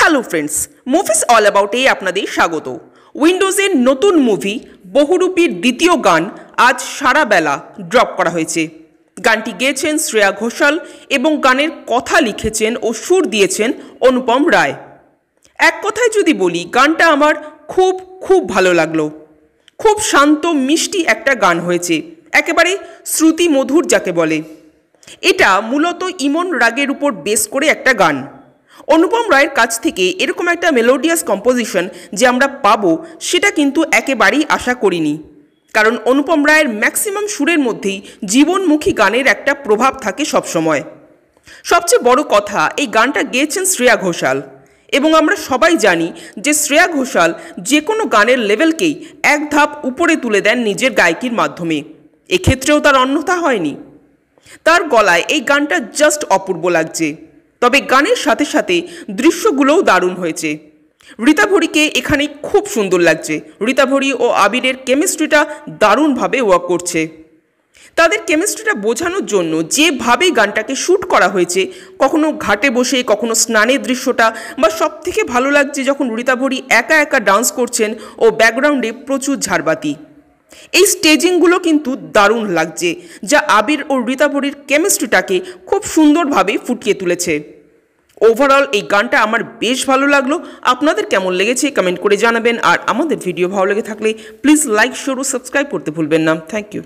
Hello friends, movies all about a আপনাদের স্বাগত। উইন্ডোজের নতুন মুভি বহুরূপীর দ্বিতীয় গান আজ সারা বেলা ড্রপ করা হয়েছে। গানটি গেয়েছেন শ্রেয়া ঘোষাল এবং গানের কথা লিখেছেন ও সুর দিয়েছেন অনুপম রায়। এক কথায় যদি বলি, গানটা আমার খুব ভালো লাগলো। খুব শান্ত মিষ্টি একটা গান হয়েছে, একেবারে শ্রুতি মধুর যাকে বলে। এটা মূলত ইমন রাগের উপর বেস করে একটা গান। অনুপম রায়ের কাছ থেকে এরকম একটা মেলোডিয়াস কম্পোজিশন যে আমরা পাবো, সেটা কিন্তু একেবারেই আশা করিনি। কারণ অনুপম রায়ের ম্যাক্সিমাম সুরের মধ্যেই জীবনমুখী গানের একটা প্রভাব থাকে সবসময়। সবচেয়ে বড় কথা, এই গানটা গেয়েছেন শ্রেয়া ঘোষাল এবং আমরা সবাই জানি যে শ্রেয়া ঘোষাল যে কোনো গানের লেভেলকেই এক ধাপ উপরে তুলে দেন নিজের গায়কির মাধ্যমে। এক্ষেত্রেও তার অন্যথা হয়নি। তার গলায় এই গানটা জাস্ট অপূর্ব লাগছে। তবে গানের সাথে সাথে দৃশ্যগুলোও দারুণ হয়েছে। ঋতা ভরিকে এখানে খুব সুন্দর লাগছে। ঋতা ভরি ও আবিরের কেমিস্ট্রিটা দারুণভাবে ওয়ার্ক করছে। তাদের কেমিস্ট্রিটা বোঝানোর জন্য যেভাবে গানটাকে শ্যুট করা হয়েছে, কখনো ঘাটে বসে, কখনো স্নানের দৃশ্যটা, বা সব থেকে ভালো লাগছে যখন ঋতা ভরি একা একা ডান্স করছেন ও ব্যাকগ্রাউন্ডে প্রচুর ঝাড়বাতি। এই স্টেজিংগুলো কিন্তু দারুণ লাগছে, যা আবির ও ঋতা ভরির কেমিস্ট্রিটাকে খুব সুন্দরভাবে ফুটিয়ে তুলেছে। ওভারঅল এই গানটা আমার বেশ ভালো লাগলো। আপনাদের কেমন লেগেছে কমেন্ট করে জানাবেন। আর আমাদের ভিডিও ভালো লেগে থাকলে প্লিজ লাইক, শেয়ার ও সাবস্ক্রাইব করতে ভুলবেন না। Thank you.